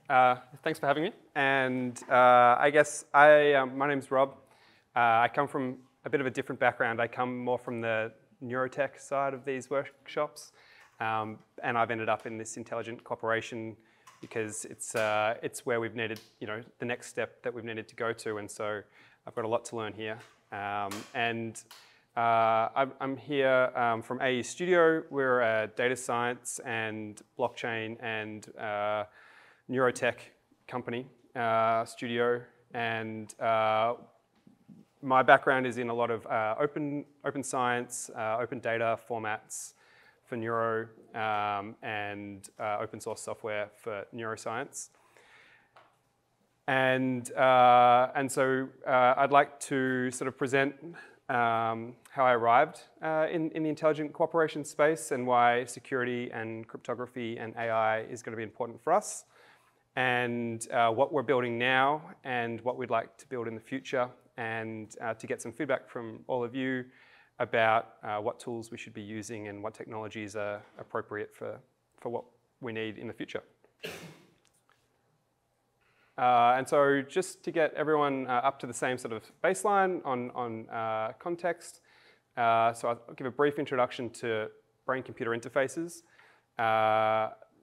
Thanks for having me. And I guess my name's Rob. I come from a bit of a different background. I come more from the neurotech side of these workshops. And I've ended up in this intelligent cooperation because it's where we've needed, the next step that we've needed to go to. And so I've got a lot to learn here. I'm here from AE Studio. We're a data science and blockchain and neurotech company studio, and my background is in a lot of open science, open data formats for neuro, and open source software for neuroscience. And so I'd like to sort of present how I arrived in the intelligent cooperation space and why security and cryptography and AI is going to be important for us, and what we're building now and what we'd like to build in the future, and to get some feedback from all of you about what tools we should be using and what technologies are appropriate for what we need in the future. And so just to get everyone up to the same sort of baseline on context, so I'll give a brief introduction to brain-computer interfaces.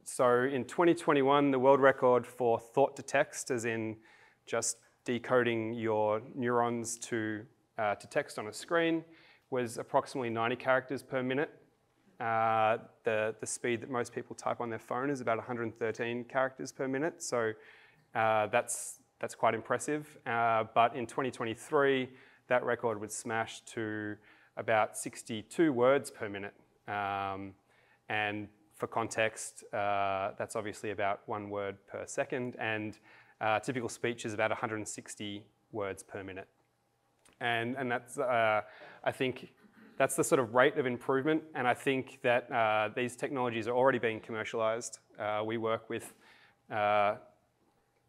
So in 2021, the world record for thought-to-text, as in just decoding your neurons to text on a screen, was approximately 90 characters per minute. The speed that most people type on their phone is about 113 characters per minute, so that's quite impressive. But in 2023, that record was smashed to about 62 words per minute. And for context, that's obviously about 1 word per second, and typical speech is about 160 words per minute. And that's, I think, that's the sort of rate of improvement, and I think that these technologies are already being commercialized. We work with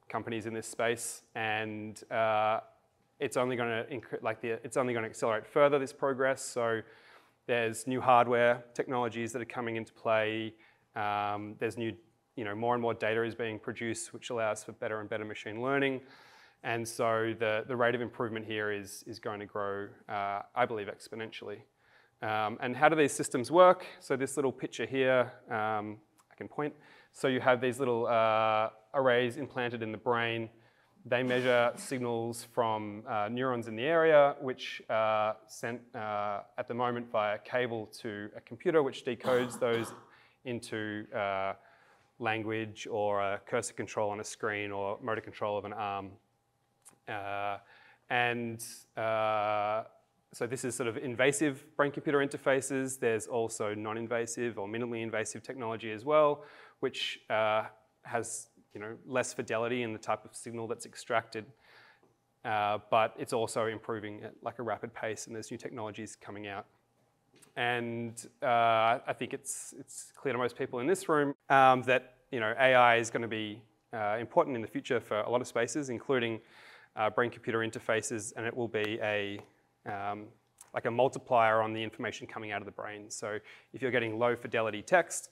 companies in this space, and it's only going to accelerate further, this progress. So there's new hardware technologies that are coming into play. There's new, more and more data is being produced, which allows for better and better machine learning. And so the rate of improvement here is going to grow, I believe, exponentially. And how do these systems work? So this little picture here, I can point. So you have these little arrays implanted in the brain. They measure signals from neurons in the area, which are sent at the moment via cable to a computer, which decodes those into language or a cursor control on a screen or motor control of an arm. So this is sort of invasive brain-computer interfaces. There's also non-invasive or minimally invasive technology as well, which has less fidelity in the type of signal that's extracted, but it's also improving at like a rapid pace, and there's new technologies coming out. And I think it's clear to most people in this room that AI is going to be important in the future for a lot of spaces, including brain-computer interfaces, and it will be like a multiplier on the information coming out of the brain. So if you're getting low fidelity text,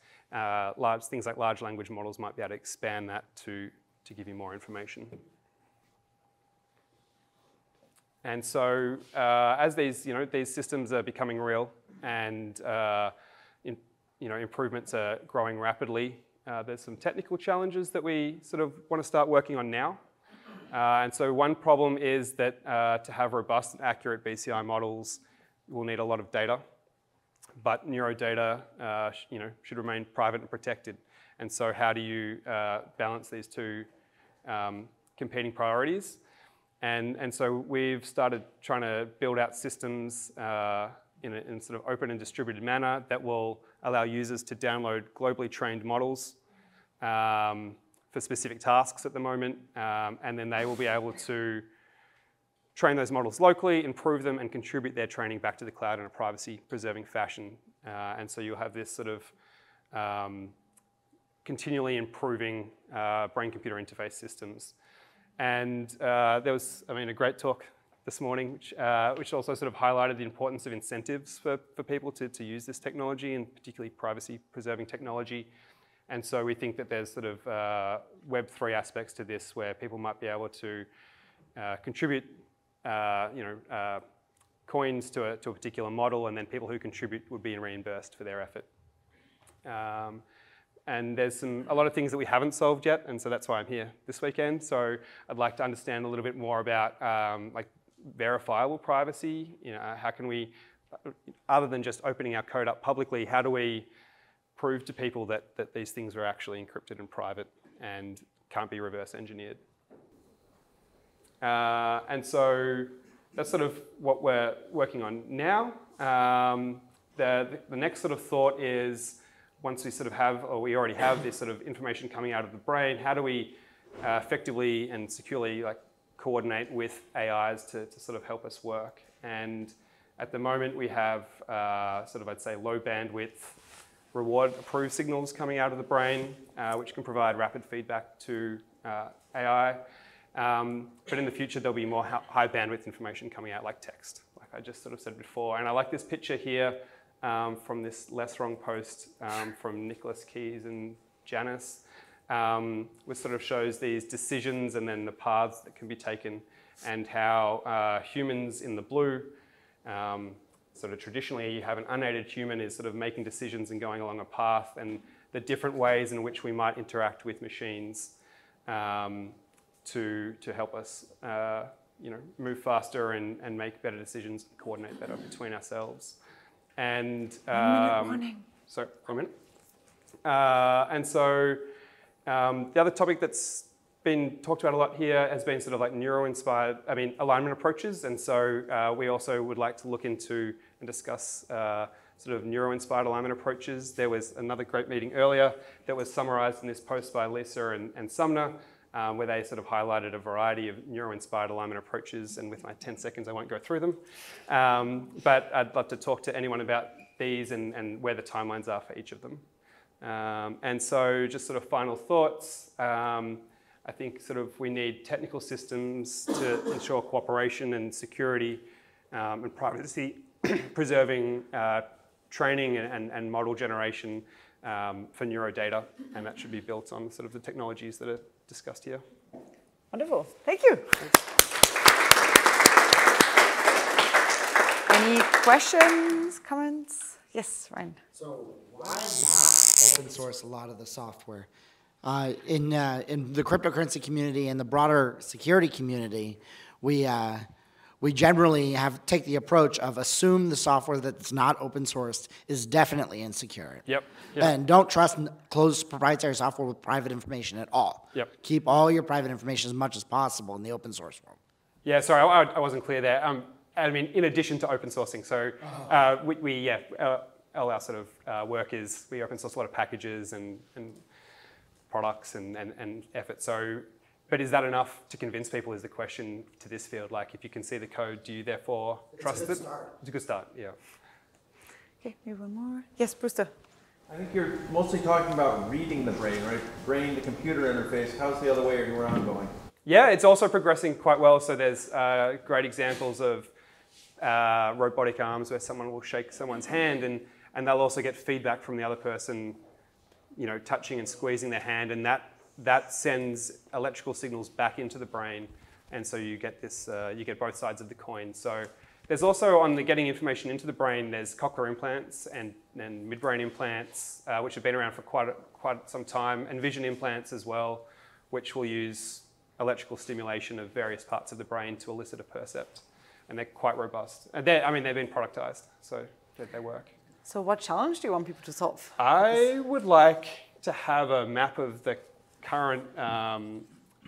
things like large language models might be able to expand that to give you more information. And so as these systems are becoming real and improvements are growing rapidly, there's some technical challenges that we sort of want to start working on now. And so one problem is that to have robust and accurate BCI models, we'll need a lot of data. But neurodata, should remain private and protected. And so how do you balance these two competing priorities? And so we've started trying to build out systems in a sort of open and distributed manner that will allow users to download globally trained models for specific tasks at the moment, and then they will be able to train those models locally, improve them, and contribute their training back to the cloud in a privacy-preserving fashion. And so you'll have this sort of continually improving brain-computer interface systems. And there was, a great talk this morning, which also sort of highlighted the importance of incentives for people to use this technology, and particularly privacy-preserving technology. And so we think that there's sort of Web3 aspects to this where people might be able to contribute coins to a particular model, and then people who contribute would be reimbursed for their effort. And there's a lot of things that we haven't solved yet, and so that's why I'm here this weekend. So I'd like to understand a little bit more about like verifiable privacy. How can we, other than just opening our code up publicly, how do we prove to people that these things are actually encrypted and private and can't be reverse engineered? And so that's sort of what we're working on now. The next sort of thought is, once we sort of have, or we already have this sort of information coming out of the brain, how do we effectively and securely coordinate with AIs to sort of help us work? And at the moment we have sort of, I'd say, low bandwidth reward approved signals coming out of the brain, which can provide rapid feedback to AI. But in the future there'll be more high bandwidth information coming out, like text, like I just sort of said before. And I like this picture here from this Less Wrong post from Nicholas Keys and Janice, which sort of shows these decisions and then the paths that can be taken, and how humans in the blue, sort of traditionally you have an unaided human is sort of making decisions and going along a path, and the different ways in which we might interact with machines to help us move faster and make better decisions, coordinate better between ourselves. And sorry, 1 minute. And so the other topic that's been talked about a lot here has been sort of like neuro-inspired, alignment approaches. And so we also would like to look into and discuss sort of neuro-inspired alignment approaches. There was another great meeting earlier that was summarized in this post by Lisa and Sumner, where they sort of highlighted a variety of neuro-inspired alignment approaches, and with my 10 seconds I won't go through them. But I'd love to talk to anyone about these and where the timelines are for each of them. And so just sort of final thoughts. I think sort of we need technical systems to ensure cooperation and security and privacy, preserving training and model generation for neurodata, and that should be built on sort of the technologies that are discussed here. Wonderful, thank you. Any questions, comments? Yes, Ryan. So why not open source a lot of the software? In the cryptocurrency community and the broader security community, we generally take the approach of assume the software that's not open sourced is definitely insecure. Yep. And don't trust closed proprietary software with private information at all. Yep. Keep all your private information as much as possible in the open source world. Yeah, sorry, I wasn't clear there. In addition to open sourcing, so all our sort of work is we open source a lot of packages and products and effort. So, but is that enough to convince people is the question to this field. Like, if you can see the code, do you therefore trust it? It's a good start, yeah. Okay, maybe one more. Yes, Brewster. I think you're mostly talking about reading the brain, right? Brain to computer interface. How's the other way around going? Yeah, it's also progressing quite well. So there's great examples of robotic arms where someone will shake someone's hand and they'll also get feedback from the other person, touching and squeezing their hand, and that sends electrical signals back into the brain, and so you get this, you get both sides of the coin. So there's also, on the getting information into the brain, there's cochlear implants and midbrain implants, which have been around for quite some time, and vision implants as well, which will use electrical stimulation of various parts of the brain to elicit a percept, and they're quite robust. And they've been productized, so they work. So what challenge do you want people to solve? I would like to have a map of the current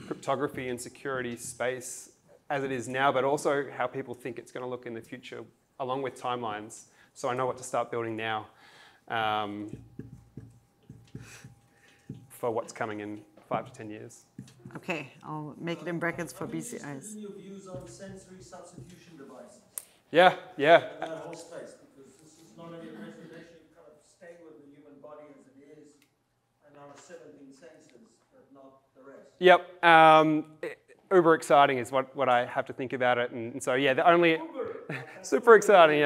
cryptography and security space as it is now, but also how people think it's going to look in the future, along with timelines, so I know what to start building now for what's coming in 5 to 10 years. Okay, I'll make it in brackets for BCIs. Your views on sensory substitution devices. Yeah. That whole space, because this is not only a presentation, you kind of stay with the human body as it is, and our 17 senses, but not the rest. Yep. uber exciting is what I have to think about it. And so yeah, the only super exciting,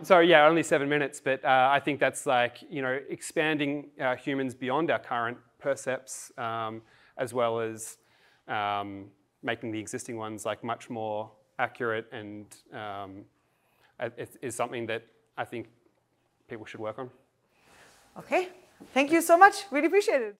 so yeah, only 7 minutes, but I think that's like, you know, expanding humans beyond our current percepts, as well as making the existing ones like much more accurate, and it is something that I think people should work on. Okay, thank you so much. Really appreciate it.